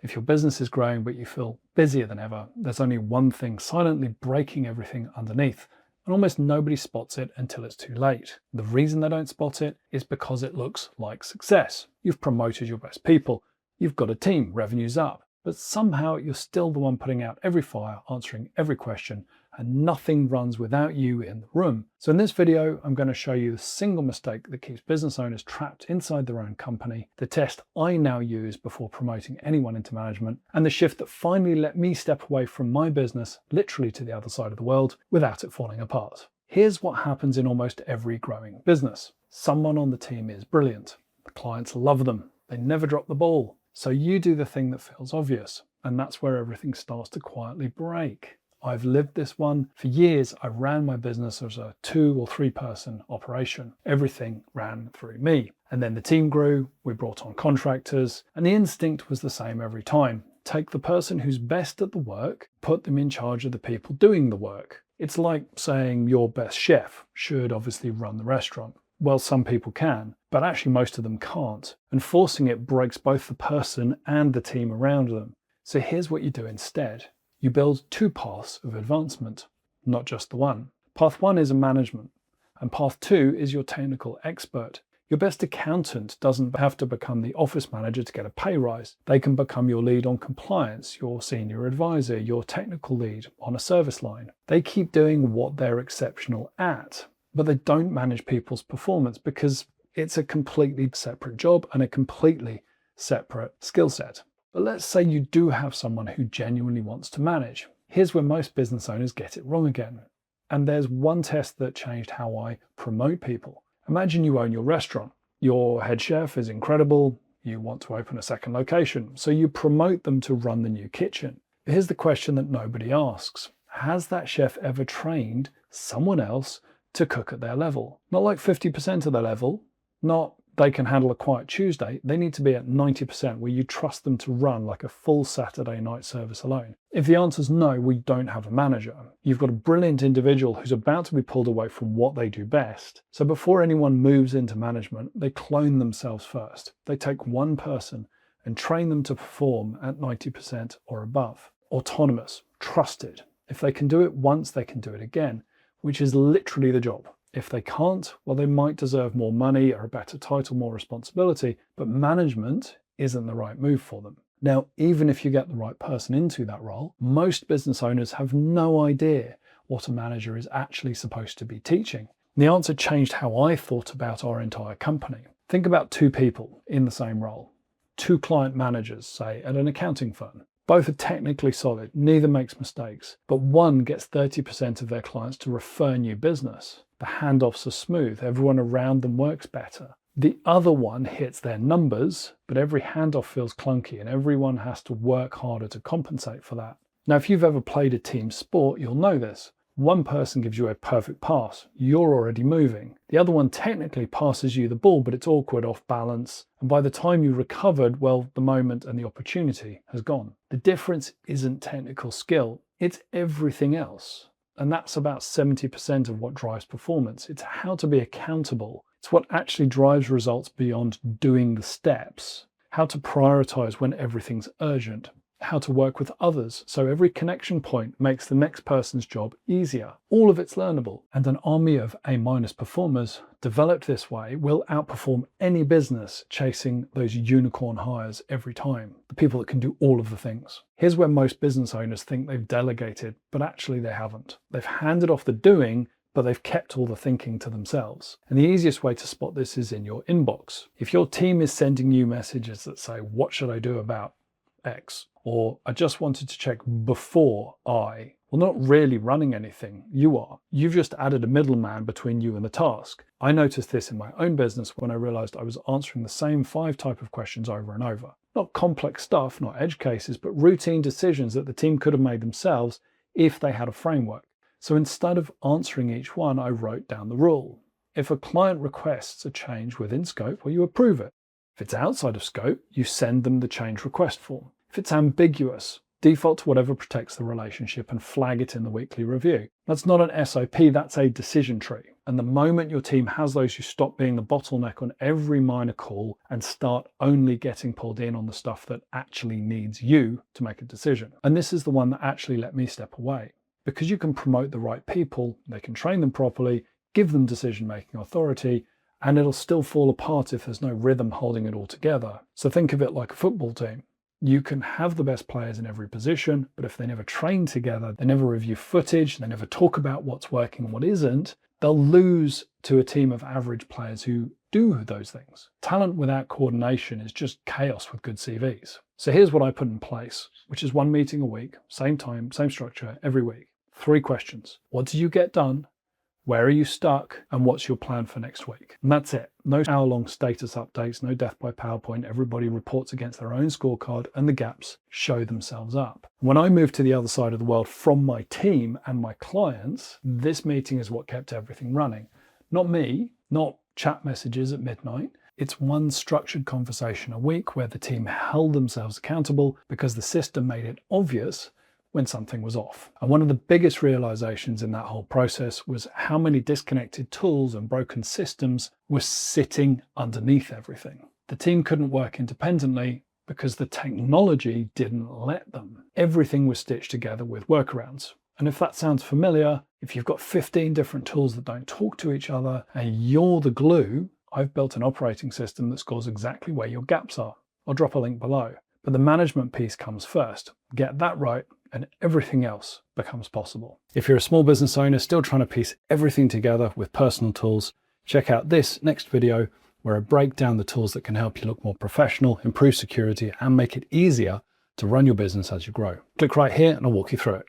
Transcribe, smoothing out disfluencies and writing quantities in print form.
If your business is growing but you feel busier than ever, there's only one thing silently breaking everything underneath, and almost nobody spots it until it's too late. The reason they don't spot it is because it looks like success. You've promoted your best people, you've got a team, revenue's up, but somehow you're still the one putting out every fire, answering every question, and nothing runs without you in the room. So in this video, I'm going to show you the single mistake that keeps business owners trapped inside their own company, the test I now use before promoting anyone into management, and the shift that finally let me step away from my business literally to the other side of the world without it falling apart. Here's what happens in almost every growing business. Someone on the team is brilliant. The clients love them. They never drop the ball. So you do the thing that feels obvious, and that's where everything starts to quietly break. I've lived this one. For years, I ran my business as a 2 or 3 person operation. Everything ran through me. And then the team grew, we brought on contractors, and the instinct was the same every time. Take the person who's best at the work, put them in charge of the people doing the work. It's like saying your best chef should obviously run the restaurant. Well, some people can, but actually most of them can't. And forcing it breaks both the person and the team around them. So here's what you do instead. You build 2 paths of advancement, not just the one. Path 1 is a management, and path 2 is your technical expert. Your best accountant doesn't have to become the office manager to get a pay rise. They can become your lead on compliance, your senior advisor, your technical lead on a service line. They keep doing what they're exceptional at, but they don't manage people's performance because it's a completely separate job and a completely separate skill set. But let's say you do have someone who genuinely wants to manage. Here's where most business owners get it wrong again. And there's one test that changed how I promote people. Imagine you own your restaurant. Your head chef is incredible. You want to open a second location. So you promote them to run the new kitchen. But here's the question that nobody asks. Has that chef ever trained someone else to cook at their level? Not like 50% of their level, not they can handle a quiet Tuesday. They need to be at 90% where you trust them to run like a full Saturday night service alone. If the answer is no, we don't have a manager. You've got a brilliant individual who's about to be pulled away from what they do best. So before anyone moves into management, they clone themselves first. They take one person and train them to perform at 90% or above. Autonomous, trusted. If they can do it once, they can do it again, which is literally the job. If they can't, well, they might deserve more money or a better title, more responsibility, but management isn't the right move for them. Now, even if you get the right person into that role, most business owners have no idea what a manager is actually supposed to be teaching. The answer changed how I thought about our entire company. Think about 2 people in the same role. 2 client managers, say, at an accounting firm. Both are technically solid, neither makes mistakes, but one gets 30% of their clients to refer new business. The handoffs are smooth, everyone around them works better. The other one hits their numbers, but every handoff feels clunky and everyone has to work harder to compensate for that. Now, if you've ever played a team sport, you'll know this. One person gives you a perfect pass, you're already moving. The other one technically passes you the ball, but it's awkward, off balance, and by the time you recovered, well, the moment and the opportunity has gone. The difference isn't technical skill, it's everything else. And that's about 70% of what drives performance. It's how to be accountable. It's what actually drives results beyond doing the steps. How to prioritize when everything's urgent. How to work with others so every connection point makes the next person's job easier. All of it's learnable, and an army of A- performers developed this way will outperform any business chasing those unicorn hires every time. The people that can do all of the things. Here's where most business owners think they've delegated, but actually they haven't. They've handed off the doing, but they've kept all the thinking to themselves. And the easiest way to spot this is in your inbox. If your team is sending you messages that say, "What should I do about X?" or "I just wanted to check before I," well, not really running anything, you are. You've just added a middleman between you and the task. I noticed this in my own business when I realized I was answering the same 5 type of questions over and over. Not complex stuff, not edge cases, but routine decisions that the team could have made themselves if they had a framework. So instead of answering each one, I wrote down the rule. If a client requests a change within scope, well, you approve it. If it's outside of scope, you send them the change request form. If it's ambiguous, default to whatever protects the relationship and flag it in the weekly review. That's not an SOP, that's a decision tree. And the moment your team has those, you stop being the bottleneck on every minor call and start only getting pulled in on the stuff that actually needs you to make a decision. And this is the one that actually let me step away, because you can promote the right people, they can train them properly, give them decision-making authority, and it'll still fall apart if there's no rhythm holding it all together. So think of it like a football team. You can have the best players in every position, but if they never train together, they never review footage, they never talk about what's working and what isn't, they'll lose to a team of average players who do those things. Talent without coordination is just chaos with good CVs. So here's what I put in place, which is 1 meeting a week, same time, same structure every week. 3 questions. What did you get done? Where are you stuck? And what's your plan for next week? And that's it. No hour-long status updates, no death by PowerPoint. Everybody reports against their own scorecard and the gaps show themselves up. When I moved to the other side of the world from my team and my clients, this meeting is what kept everything running. Not me, not chat messages at midnight. It's one structured conversation a week where the team held themselves accountable because the system made it obvious when something was off. And one of the biggest realizations in that whole process was how many disconnected tools and broken systems were sitting underneath everything. The team couldn't work independently because the technology didn't let them. Everything was stitched together with workarounds. And if that sounds familiar, if you've got 15 different tools that don't talk to each other and you're the glue, I've built an operating system that scores exactly where your gaps are. I'll drop a link below. But the management piece comes first. Get that right, and everything else becomes possible. If you're a small business owner still trying to piece everything together with personal tools, check out this next video where I break down the tools that can help you look more professional, improve security, and make it easier to run your business as you grow. Click right here and I'll walk you through it.